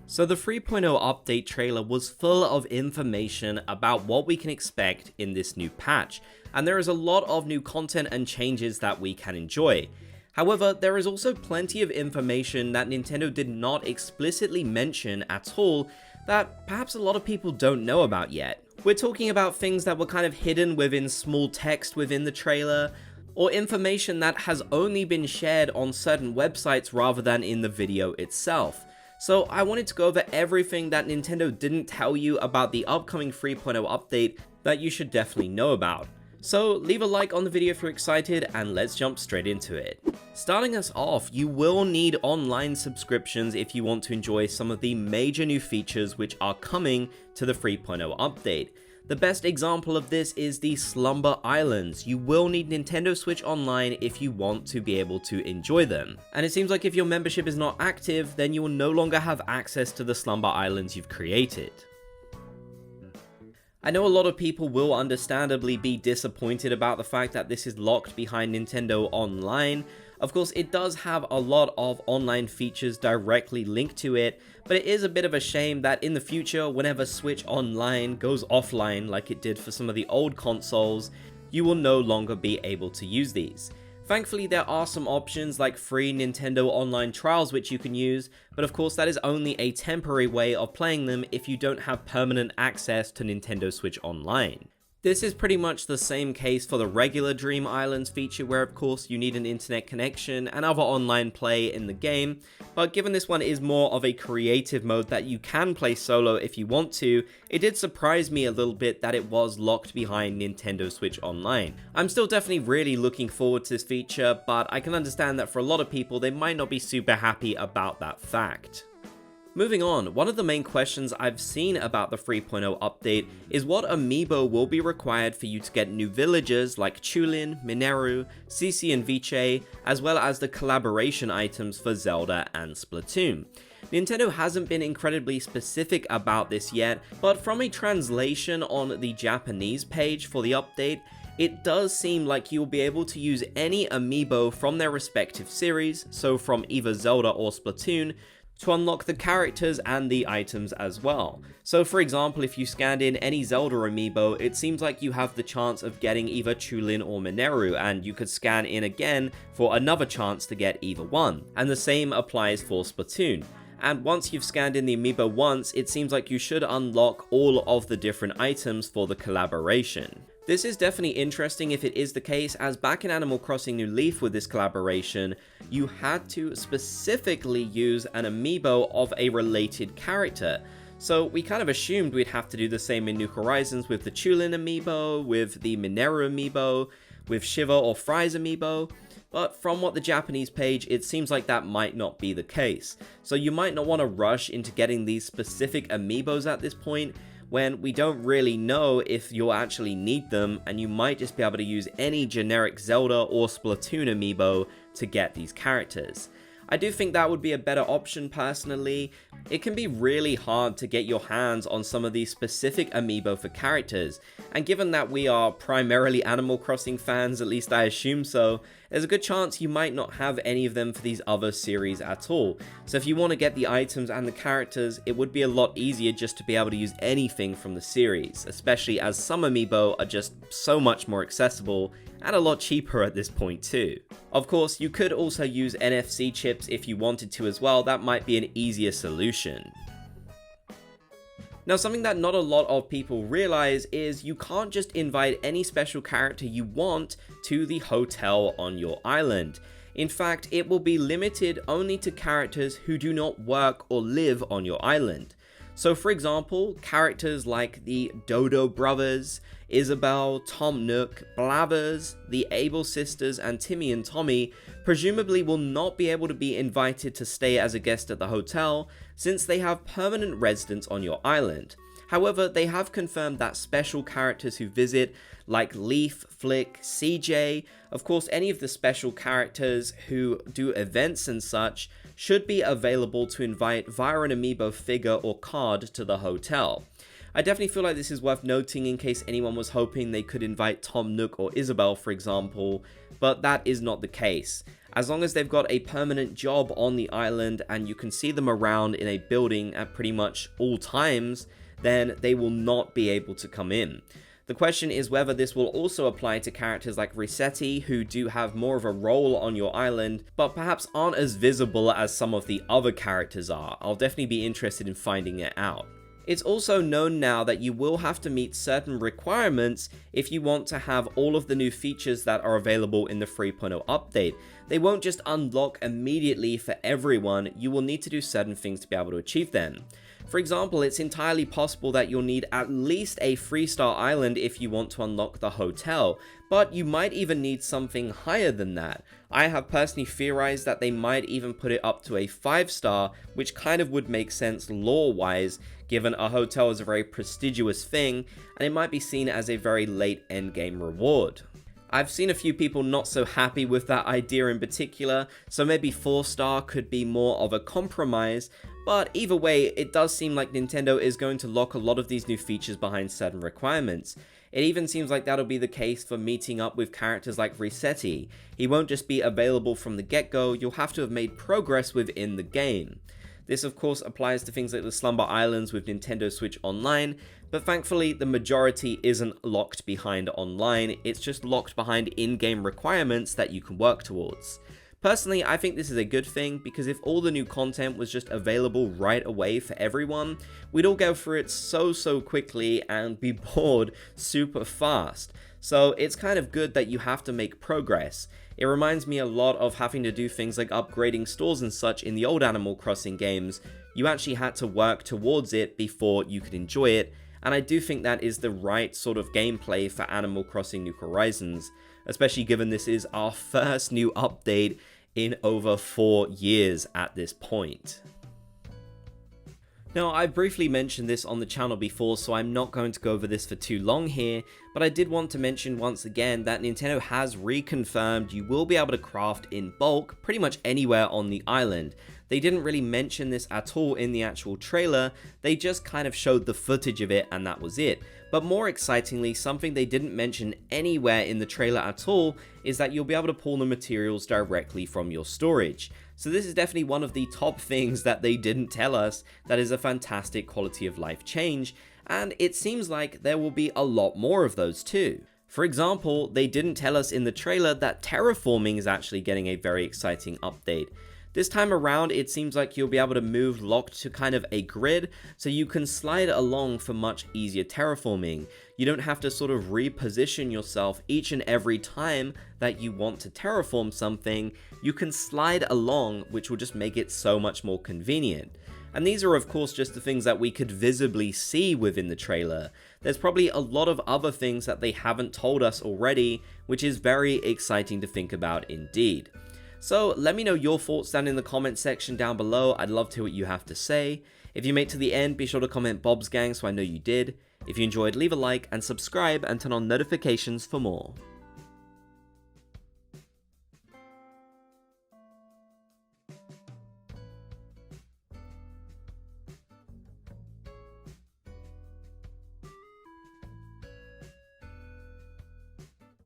So the 3.0 update trailer was full of information about what we can expect in this new patch, and there is a lot of new content and changes that we can enjoy. However, there is also plenty of information that Nintendo did not explicitly mention at all that perhaps a lot of people don't know about yet. We're talking about things that were kind of hidden within small text within the trailer, or information that has only been shared on certain websites rather than in the video itself. So I wanted to go over everything that Nintendo didn't tell you about the upcoming 3.0 update that you should definitely know about. So leave a like on the video if you're excited, and let's jump straight into it. Starting us off, you will need online subscriptions if you want to enjoy some of the major new features which are coming to the 3.0 update. The best example of this is the Slumber Islands. You will need Nintendo Switch Online if you want to be able to enjoy them. And it seems like if your membership is not active, then you will no longer have access to the Slumber Islands you've created. I know a lot of people will understandably be disappointed about the fact that this is locked behind Nintendo Online. Of course, it does have a lot of online features directly linked to it, but it is a bit of a shame that in the future, whenever Switch Online goes offline like it did for some of the old consoles, you will no longer be able to use these. Thankfully, there are some options like free Nintendo Online trials which you can use, but of course that is only a temporary way of playing them if you don't have permanent access to Nintendo Switch Online. This is pretty much the same case for the regular Dream Islands feature, where of course you need an internet connection and other online play in the game, but given this one is more of a creative mode that you can play solo if you want to, it did surprise me a little bit that it was locked behind Nintendo Switch Online. I'm still definitely really looking forward to this feature, but I can understand that for a lot of people they might not be super happy about that fact. Moving on, one of the main questions I've seen about the 3.0 update is what amiibo will be required for you to get new villagers like Chulin, Mineru, Cici and Viche, as well as the collaboration items for Zelda and Splatoon. Nintendo hasn't been incredibly specific about this yet, but from a translation on the Japanese page for the update, it does seem like you'll be able to use any amiibo from their respective series, so from either Zelda or Splatoon, to unlock the characters and the items as well. So for example, if you scanned in any Zelda amiibo, it seems like you have the chance of getting either Chulin or Mineru, and you could scan in again for another chance to get either one. And the same applies for Splatoon. And once you've scanned in the amiibo once, it seems like you should unlock all of the different items for the collaboration. This is definitely interesting if it is the case, as back in Animal Crossing New Leaf with this collaboration, you had to specifically use an amiibo of a related character. So we kind of assumed we'd have to do the same in New Horizons with the Chulin amiibo, with the Mineru amiibo, with Shiva or Fry's amiibo. But from what the Japanese page, it seems like that might not be the case. So you might not want to rush into getting these specific amiibos at this point, when we don't really know if you'll actually need them, and you might just be able to use any generic Zelda or Splatoon amiibo to get these characters. I do think that would be a better option personally. It can be really hard to get your hands on some of these specific amiibo for characters, and given that we are primarily Animal Crossing fans, at least I assume so, there's a good chance you might not have any of them for these other series at all. So if you want to get the items and the characters, it would be a lot easier just to be able to use anything from the series, especially as some amiibo are just so much more accessible and a lot cheaper at this point too. Of course, you could also use NFC chips if you wanted to as well. That might be an easier solution. Now, something that not a lot of people realize is you can't just invite any special character you want to the hotel on your island. In fact, it will be limited only to characters who do not work or live on your island. So for example, characters like the Dodo brothers, Isabelle, Tom Nook, Blathers, the Able sisters, and Timmy and Tommy presumably will not be able to be invited to stay as a guest at the hotel, since they have permanent residence on your island. However, they have confirmed that special characters who visit, like Leaf, Flick, CJ, of course any of the special characters who do events and such, should be available to invite via an amiibo figure or card to the hotel. I definitely feel like this is worth noting in case anyone was hoping they could invite Tom Nook or Isabelle, for example, but that is not the case. As long as they've got a permanent job on the island and you can see them around in a building at pretty much all times, then they will not be able to come in. The question is whether this will also apply to characters like Resetti, who do have more of a role on your island, but perhaps aren't as visible as some of the other characters are. I'll definitely be interested in finding it out. It's also known now that you will have to meet certain requirements if you want to have all of the new features that are available in the 3.0 update. They won't just unlock immediately for everyone, you will need to do certain things to be able to achieve them. For example, it's entirely possible that you'll need at least a 3-star island if you want to unlock the hotel, but you might even need something higher than that. I have personally theorized that they might even put it up to a 5-star, which kind of would make sense lore-wise, given a hotel is a very prestigious thing, and it might be seen as a very late endgame reward. I've seen a few people not so happy with that idea in particular, so maybe 4-star could be more of a compromise, but either way, it does seem like Nintendo is going to lock a lot of these new features behind certain requirements. It even seems like that'll be the case for meeting up with characters like Resetti. He won't just be available from the get-go, you'll have to have made progress within the game. This of course applies to things like the Slumber Islands with Nintendo Switch Online, but thankfully the majority isn't locked behind online, it's just locked behind in-game requirements that you can work towards. Personally, I think this is a good thing, because if all the new content was just available right away for everyone, we'd all go through it so quickly and be bored super fast. So it's kind of good that you have to make progress. It reminds me a lot of having to do things like upgrading stores and such in the old Animal Crossing games. You actually had to work towards it before you could enjoy it, and I do think that is the right sort of gameplay for Animal Crossing New Horizons, especially given this is our first new update in over 4 years at this point. Now, I briefly mentioned this on the channel before, so I'm not going to go over this for too long here, but I did want to mention once again that Nintendo has reconfirmed you will be able to craft in bulk pretty much anywhere on the island. They didn't really mention this at all in the actual trailer, they just kind of showed the footage of it and that was it. But more excitingly, something they didn't mention anywhere in the trailer at all is that you'll be able to pull the materials directly from your storage. So this is definitely one of the top things that they didn't tell us that is a fantastic quality of life change, and it seems like there will be a lot more of those too. For example, they didn't tell us in the trailer that terraforming is actually getting a very exciting update. This time around, it seems like you'll be able to move locked to kind of a grid, so you can slide along for much easier terraforming. You don't have to sort of reposition yourself each and every time that you want to terraform something. You can slide along, which will just make it so much more convenient. And these are of course just the things that we could visibly see within the trailer. There's probably a lot of other things that they haven't told us already, which is very exciting to think about indeed. So let me know your thoughts down in the comment section down below. I'd love to hear what you have to say. If you made it to the end, be sure to comment Bob's Gang so I know you did. If you enjoyed, leave a like and subscribe and turn on notifications for more.